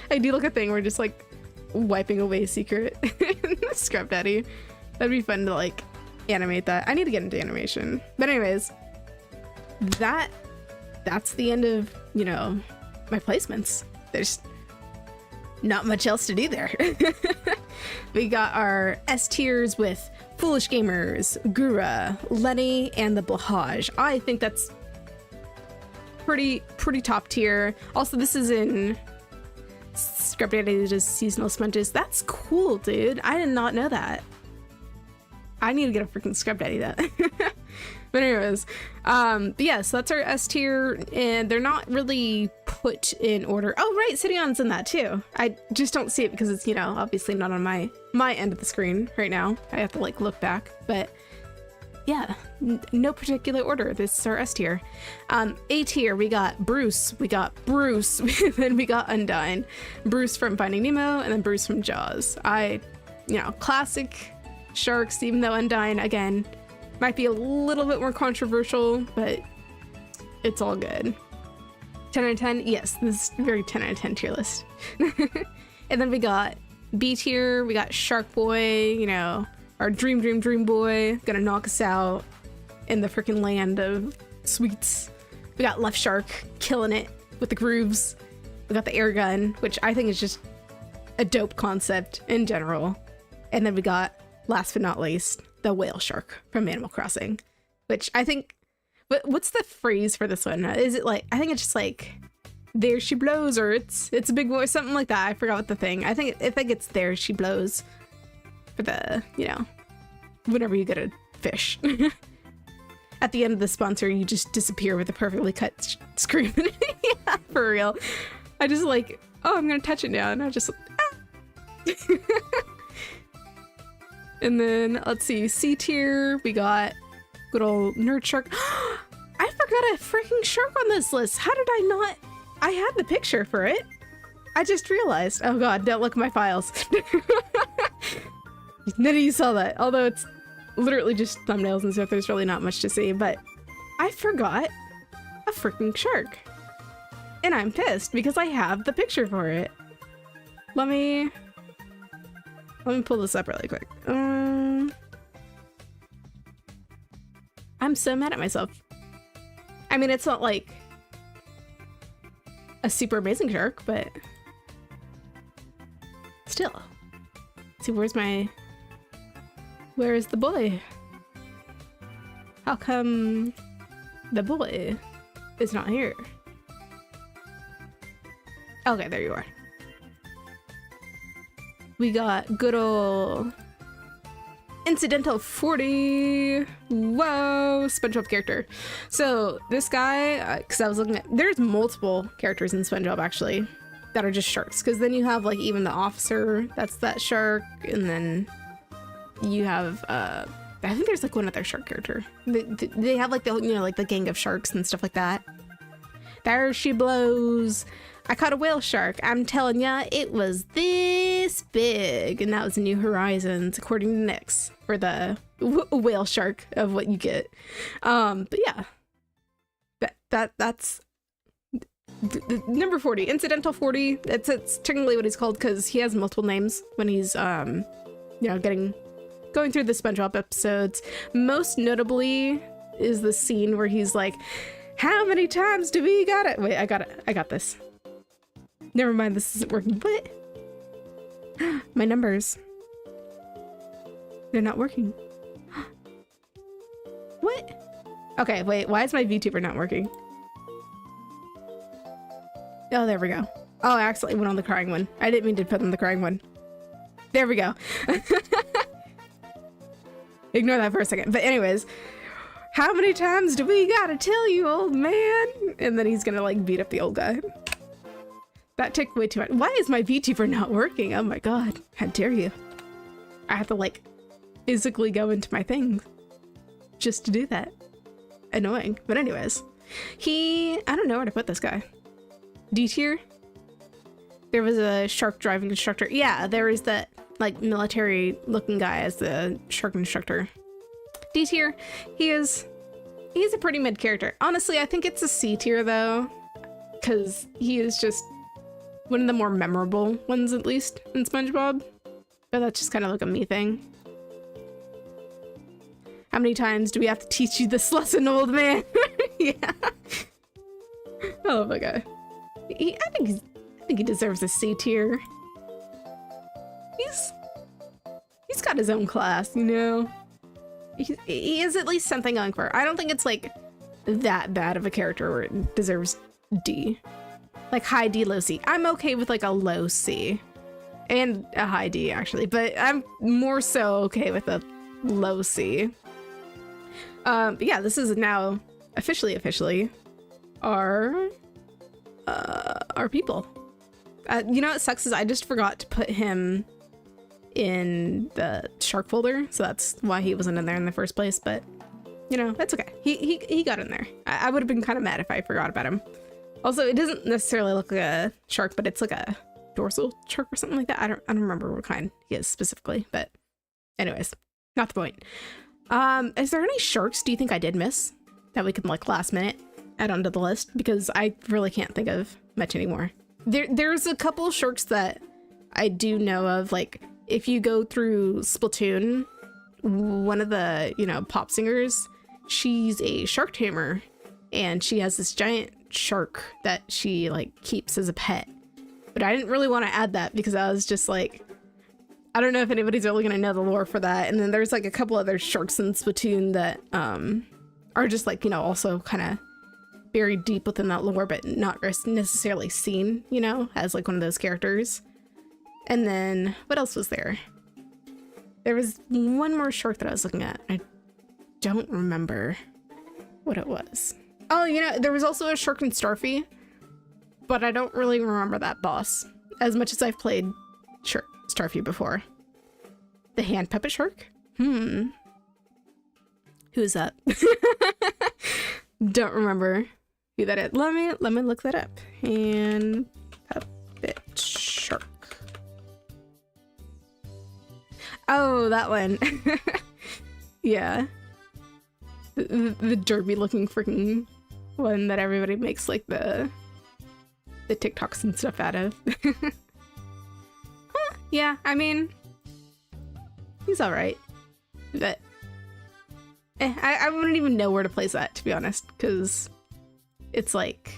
I do like a thing where just like wiping away Secret Scrub Daddy. That'd be fun to like animate that. I need to get into animation. But anyways, that's the end of, you know, my placements. not much else to do there. We got our S tiers with Foolish Gamers, Gura, Lenny, and the blåhaj. I think that's pretty top tier. Also, this is in Scrub Daddy's seasonal sponges. That's cool, dude. I did not know that. I need to get a freaking Scrub Daddy that. But anyways, yeah, so that's our S tier, and they're not really put in order. Oh, right, Sidion's in that too. I just don't see it because it's, you know, obviously not on my end of the screen right now. I have to like look back, but yeah, no particular order. This is our S tier. A tier, we got Bruce, then we got Undyne. Bruce from Finding Nemo, and then Bruce from Jaws. You know, classic sharks, even though Undyne, again, might be a little bit more controversial, but it's all good. 10 out of 10? Yes, this is very 10 out of 10 tier list. And then we got B tier, we got Shark Boy, you know, our dream boy, gonna knock us out in the freaking land of sweets. We got Left Shark, killing it with the grooves. We got the air gun, which I think is just a dope concept in general. And then we got, last but not least, the whale shark from Animal Crossing, which I think, what's the phrase for this one? Is it like, I think it's just like, there she blows, or it's a big boy, something like that. I forgot what the thing. I think it's there she blows for the, you know, whenever you get a fish. At the end of the sponsor, you just disappear with a perfectly cut scream. Yeah, for real. I just like, oh, I'm gonna touch it now, and I just, ah. And then, let's see, C tier, we got good old nerd shark. I forgot a freaking shark on this list. How did I not? I had the picture for it. I just realized. Oh god, don't look at my files. None of you saw that. Although it's literally just thumbnails and stuff, there's really not much to see, but I forgot a freaking shark. And I'm pissed because I have the picture for it. Let me pull this up really quick. I'm so mad at myself. I mean, it's not like a super amazing shark, but still. Let's see, where's the boy? How come the boy is not here? Okay, there you are. We got good ol' Incidental 40. Whoa, SpongeBob character. So this guy, because I was looking at, there's multiple characters in SpongeBob actually that are just sharks. Because then you have like even the officer, that's that shark, and then you have I think there's like one other shark character. They have like the, you know, like the gang of sharks and stuff like that. There she blows. I caught a whale shark. I'm telling ya, it was this big, and that was New Horizons, according to Nyx, for the whale shark of what you get. But yeah, that's number 40, Incidental 40. It's technically what he's called because he has multiple names when he's you know, going through the SpongeBob episodes. Most notably is the scene where he's like, "How many times do we got it?" Wait, I got this. Never mind, this isn't working. What? My numbers. They're not working. What? Okay, wait, why is my VTuber not working? Oh, there we go. Oh, I accidentally went on the crying one. I didn't mean to put on the crying one. There we go. Ignore that for a second. But anyways, how many times do we gotta tell you, old man? And then he's gonna like beat up the old guy. That took way too much. Why is my VTuber not working? Oh my god. How dare you? I have to like physically go into my things just to do that. Annoying. But anyways, I don't know where to put this guy. D tier? There was a shark driving instructor. Yeah, there is that like military looking guy as the shark instructor. D tier. He's a pretty mid character. Honestly, I think it's a C tier though, because he is just one of the more memorable ones, at least, in SpongeBob. But that's just kind of like a me thing. How many times do we have to teach you this lesson, old man? Yeah. I love that guy. I think he deserves a C tier. he's got his own class, you know? He has at least something going for it. I don't think it's like that bad of a character where it deserves D. Like high D, low C. I'm okay with like a low C and a high D actually, but I'm more so okay with a low C. But yeah, this is now officially our people. You know what sucks is I just forgot to put him in the shark folder, so that's why he wasn't in there in the first place, but you know, that's okay. He got in there. I would have been kind of mad if I forgot about him. Also, it doesn't necessarily look like a shark, but it's like a dorsal shark or something like that. I don't remember what kind he is specifically, but anyways, not the point. Is there any sharks do you think I did miss that we can like last minute add onto the list? Because I really can't think of much anymore. There's a couple sharks that I do know of, like if you go through Splatoon, one of the, you know, pop singers, she's a shark tamer and she has this giant shark that she like keeps as a pet. But I didn't really want to add that because I was just like, I don't know if anybody's really gonna know the lore for that. And then there's like a couple other sharks in Splatoon that are just like, you know, also kind of buried deep within that lore, but not necessarily seen, you know, as like one of those characters. And then what else was there? There was one more shark that I was looking at. I don't remember what it was. Oh, you know, there was also a shark in Starfy, but I don't really remember that boss as much as I've played Starfy before. The hand puppet shark? Who's that? Don't remember who that is. Let me look that up. Hand puppet shark. Oh, that one. Yeah. The derby looking freaking one that everybody makes like the TikToks and stuff out of. Yeah, I mean, he's all right, but I wouldn't even know where to place that, to be honest, because it's like,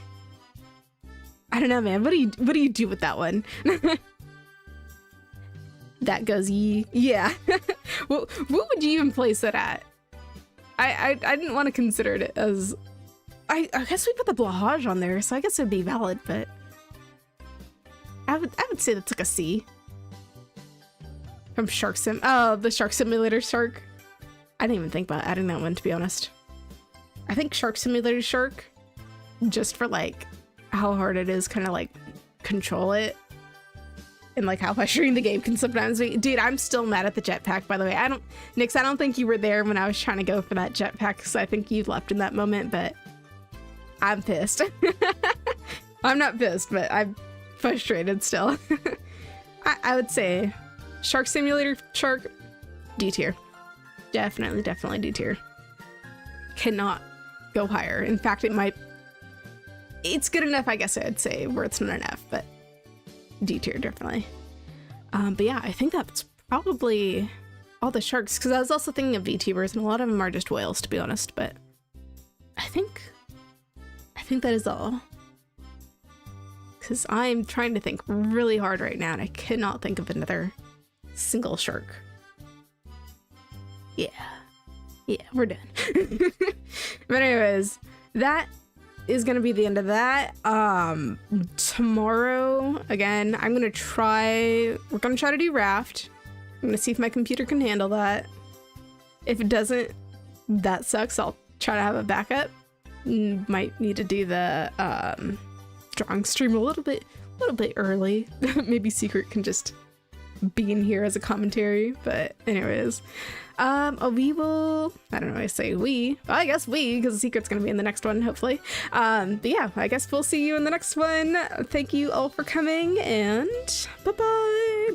I don't know, man. What do you do with that one? That goes yeah. What would you even place it at? I didn't want to consider it as, I guess we put the blåhaj on there, so I guess it'd be valid, but I would say that's like a C. From Shark Sim. Oh, the Shark Simulator shark. I didn't even think about adding that one, to be honest. I think Shark Simulator shark, just for like how hard it is kind of like control it and like how frustrating the game can sometimes be. Dude, I'm still mad at the jetpack, by the way. Nix, I don't think you were there when I was trying to go for that jetpack, so I think you left in that moment, but I'm pissed. I'm not pissed, but I'm frustrated still. I would say Shark Simulator shark, D tier. Definitely D tier. Cannot go higher. In fact, it's good enough, I guess I'd say, where it's not enough, but D tier, definitely. But yeah, I think that's probably all the sharks, because I was also thinking of VTubers, and a lot of them are just whales, to be honest, but I think that is all. Because I'm trying to think really hard right now, and I cannot think of another single shark. Yeah, we're done. But anyways, that is gonna be the end of that. Tomorrow, again, we're gonna try to do raft. I'm gonna see if my computer can handle that. If it doesn't, that sucks. I'll try to have a backup. Might need to do the drawing stream a little bit early. Maybe Secret can just be in here as a commentary, but anyways, we will, I don't know, I say we, well, I guess we, because Secret's gonna be in the next one, hopefully. But yeah, I guess we'll see you in the next one. Thank you all for coming, and bye-bye.